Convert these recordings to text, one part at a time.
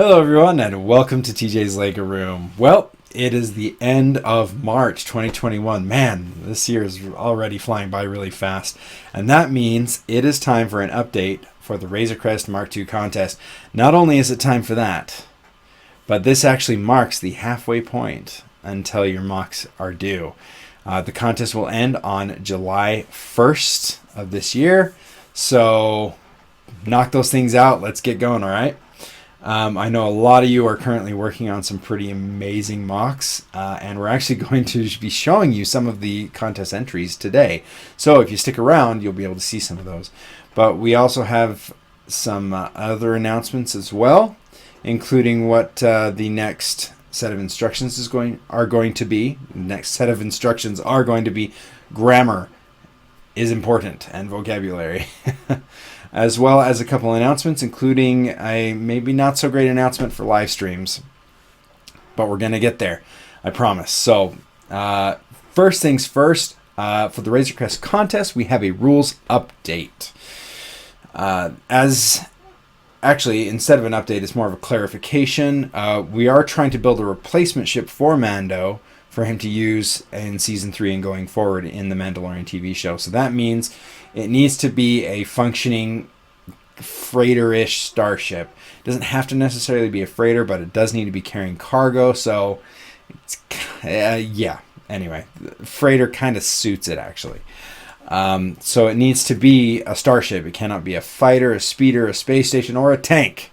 Hello, everyone, and welcome to TJ's Lego Room. Well, it is the end of March 2021. Man, this year is already flying by really fast. And that means it is time for an update for the RazorCrest Mark II contest. Not only is it time for that, but this actually marks the halfway point until your mocks are due. The contest will end on July 1st of this year. So knock those things out. Let's get going, all right? I know a lot of you are currently working on some pretty amazing mocks, and we're actually going to be showing you some of the contest entries today. So if you stick around, you'll be able to see some of those. But we also have some other announcements as well, including what the next set of instructions are going to be. The next set of instructions are going to be grammar is important and vocabulary. As well as a couple announcements, including a maybe not so great announcement for live streams. But we're going to get there, I promise. So, first things first, for the RazorCrest contest, we have a rules update. Actually, instead of an update, it's more of a clarification. We are trying to build a replacement ship for Mando for him to use in Season 3 and going forward in the Mandalorian TV show. So that means it needs to be a functioning freighter-ish starship. It doesn't have to necessarily be a freighter, but it does need to be carrying cargo. So, yeah. Anyway, freighter kind of suits it, actually. So it needs to be a starship. It cannot be a fighter, a speeder, a space station, or a tank.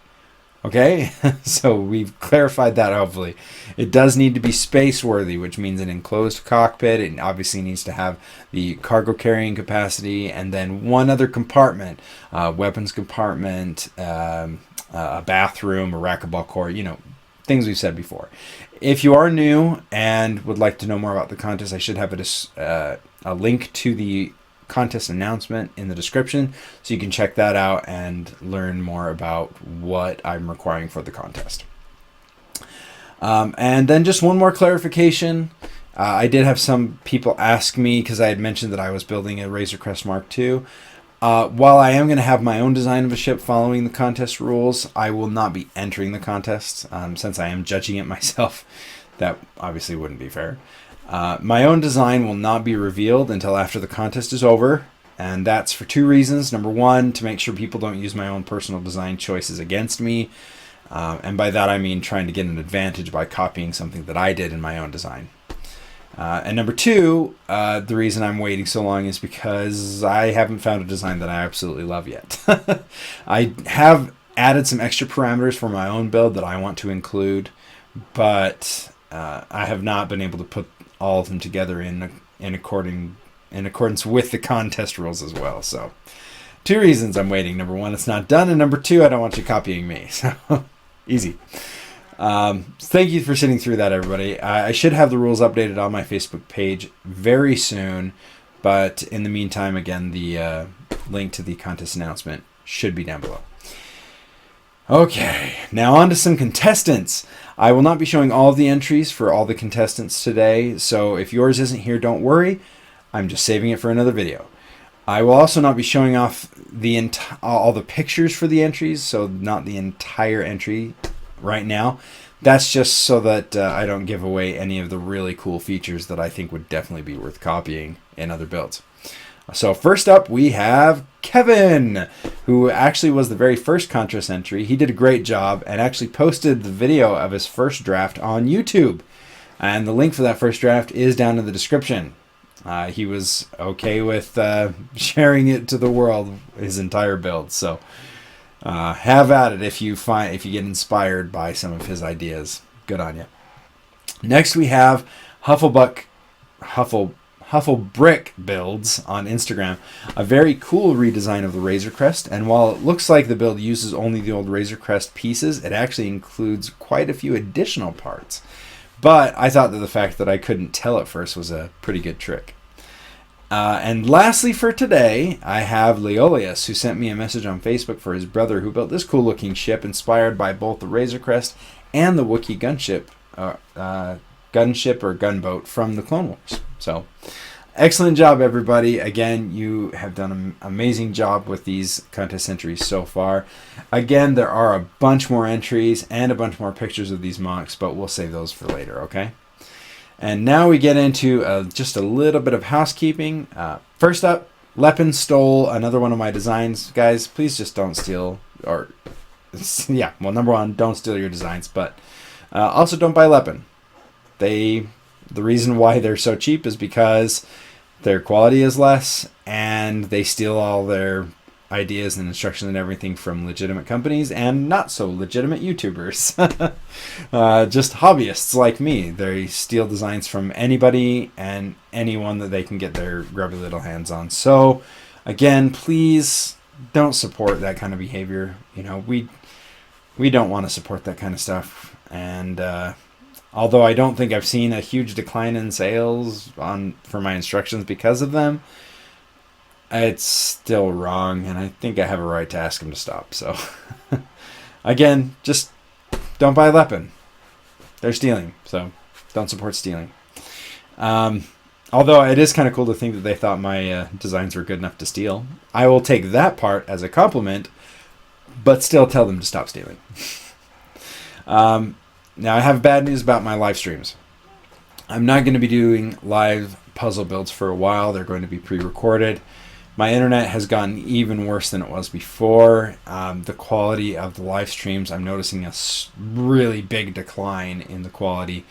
Okay? So we've clarified that, hopefully. It does need to be space-worthy, which means an enclosed cockpit. It obviously needs to have the cargo carrying capacity, and then one other compartment, weapons compartment, a bathroom, a racquetball court, things we've said before. If you are new and would like to know more about the contest, I should have a link to the contest announcement in the description, so you can check that out and learn more about what I'm requiring for the contest. And then just one more clarification. I did have some people ask me, because I had mentioned that I was building a RazorCrest Mark II. While I am going to have my own design of a ship following the contest rules, I will not be entering the contest, since I am judging it myself. That obviously wouldn't be fair. My own design will not be revealed until after the contest is over, and that's for two reasons. Number one, to make sure people don't use my own personal design choices against me, and by that I mean trying to get an advantage by copying something that I did in my own design. And number two, the reason I'm waiting so long is because I haven't found a design that I absolutely love yet. I have added some extra parameters for my own build that I want to include, but I have not been able to put all of them together in accordance with the contest rules as well. So, two reasons I'm waiting. Number one, it's not done, and number two, I don't want you copying me. So, easy. Thank you for sitting through that, everybody. I should have the rules updated on my Facebook page very soon, but in the meantime, again, the link to the contest announcement should be down below. Okay, now on to some contestants. I will not be showing all of the entries for all the contestants today, so if yours isn't here, don't worry. I'm just saving it for another video. I will also not be showing off all the pictures for the entries, so not the entire entry right now. That's just so that I don't give away any of the really cool features that I think would definitely be worth copying in other builds. So first up, we have Kevin, who actually was the very first contest entry. He did a great job and actually posted the video of his first draft on YouTube. And the link for that first draft is down in the description. He was okay with sharing it to the world, his entire build. So have at it if you get inspired by some of his ideas. Good on you. Next we have Hufflebrick Builds on Instagram, a very cool redesign of the RazorCrest, and while it looks like the build uses only the old RazorCrest pieces, it actually includes quite a few additional parts. But I thought that the fact that I couldn't tell at first was a pretty good trick. And lastly for today, I have Leolius, who sent me a message on Facebook for his brother, who built this cool looking ship inspired by both the RazorCrest and the Wookiee gunship or gunboat from the Clone Wars. So excellent job, everybody. Again, you have done an amazing job with these contest entries so far. Again, there are a bunch more entries and a bunch more pictures of these mocks, but we'll save those for later, okay? And now we get into just a little bit of housekeeping. First up, Lepin stole another one of my designs. Guys, please just don't steal, or yeah, well, number one, don't steal your designs, but also don't buy Lepin. The reason why they're so cheap is because their quality is less, and they steal all their ideas and instructions and everything from legitimate companies and not so legitimate YouTubers. Just hobbyists like me. They steal designs from anybody and anyone that they can get their grubby little hands on. So again, please don't support that kind of behavior. You know, we don't want to support that kind of stuff. And although I don't think I've seen a huge decline in sales for my instructions because of them, it's still wrong, and I think I have a right to ask them to stop. So, again, just don't buy Lepin. They're stealing, so don't support stealing. Although it is kind of cool to think that they thought my designs were good enough to steal. I will take that part as a compliment, but still tell them to stop stealing. Now, I have bad news about my live streams. I'm not going to be doing live puzzle builds for a while. They're going to be pre-recorded. My internet has gotten even worse than it was before. The quality of the live streams, I'm noticing a really big decline in the quality.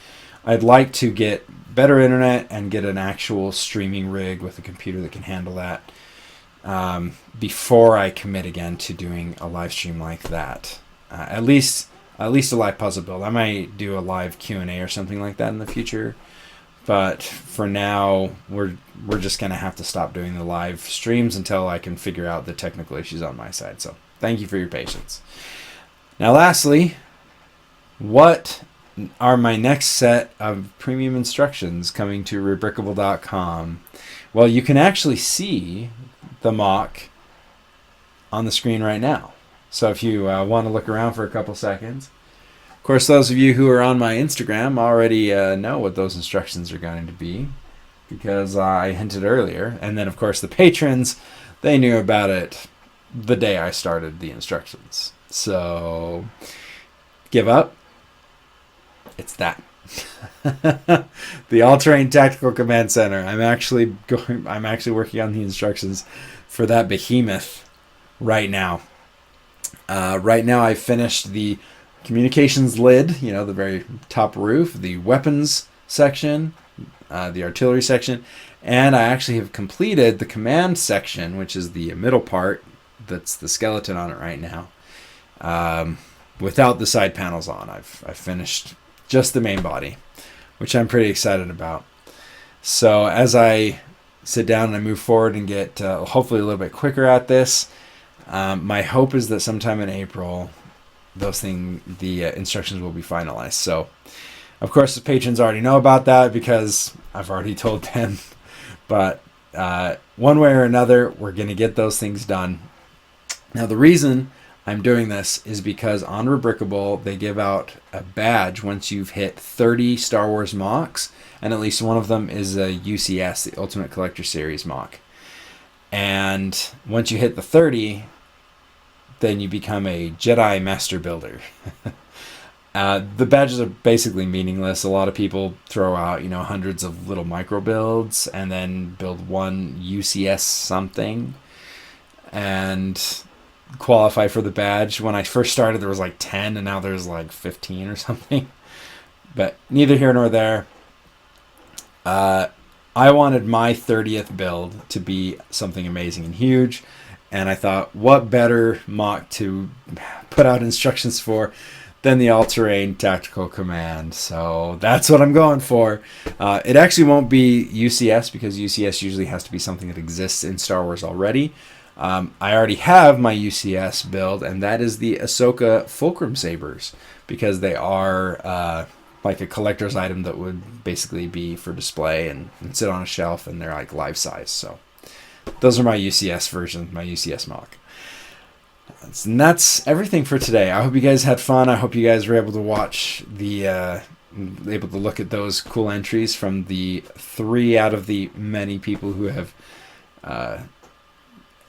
I'd like to get better internet and get an actual streaming rig with a computer that can handle that before I commit again to doing a live stream like that. At least a live puzzle build. I might do a live Q&A or something like that in the future. But for now, we're just going to have to stop doing the live streams until I can figure out the technical issues on my side. So thank you for your patience. Now, lastly, what are my next set of premium instructions coming to Rebrickable.com? Well, you can actually see the mock on the screen right now. So if you want to look around for a couple seconds. Of course, those of you who are on my Instagram already know what those instructions are going to be because I hinted earlier. And then, of course, the patrons, they knew about it the day I started the instructions. So, give up. It's that. The All-Terrain Tactical Command Center. I'm actually working on the instructions for that behemoth right now. Right now, I finished the communications lid, you know, the very top roof, the weapons section, the artillery section, and I actually have completed the command section, which is the middle part that's the skeleton on it right now, without the side panels on. I've finished just the main body, which I'm pretty excited about. So as I sit down and I move forward and get hopefully a little bit quicker at this, my hope is that sometime in April, the instructions will be finalized. So, of course, the patrons already know about that because I've already told them. But one way or another, we're going to get those things done. Now, the reason I'm doing this is because on Rebrickable, they give out a badge once you've hit 30 Star Wars mocks, and at least one of them is a UCS, the Ultimate Collector Series mock. And once you hit the 30, then you become a Jedi Master Builder. The badges are basically meaningless. A lot of people throw out, you know, hundreds of little micro builds and then build one UCS something and qualify for the badge. When I first started, there was like 10, and now there's like 15 or something. But neither here nor there. I wanted my 30th build to be something amazing and huge. And I thought, what better mock to put out instructions for than the All-Terrain Tactical Command? So that's what I'm going for. It actually won't be UCS because UCS usually has to be something that exists in Star Wars already. I already have my UCS build, and that is the Ahsoka Fulcrum Sabers because they are like a collector's item that would basically be for display and sit on a shelf, and they're like life size. So those are my UCS versions, my UCS mock. And that's everything for today. I hope you guys had fun. I hope you guys were able to watch the able to look at those cool entries from the 3 out of the many people who have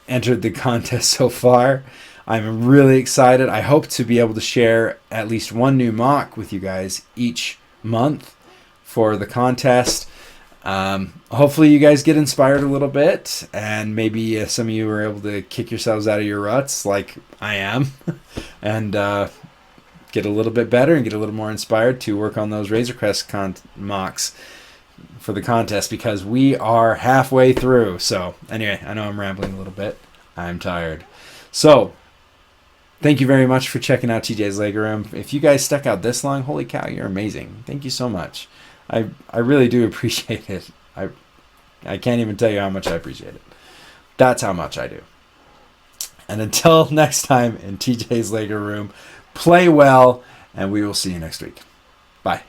entered the contest so far. I'm really excited. I hope to be able to share at least one new mock with you guys each month for the contest. Hopefully you guys get inspired a little bit, and maybe some of you are able to kick yourselves out of your ruts like I am, and get a little bit better and get a little more inspired to work on those RazorCrest mocks for the contest, because we are halfway through. So anyway, I know I'm rambling a little bit. I'm tired. So thank you very much for checking out TJ's Lego Room. If you guys stuck out this long, holy cow, you're amazing. Thank you so much. I really do appreciate it. I can't even tell you how much I appreciate it. That's how much I do. And until next time in TJ's Lego Room, play well, and we will see you next week. Bye.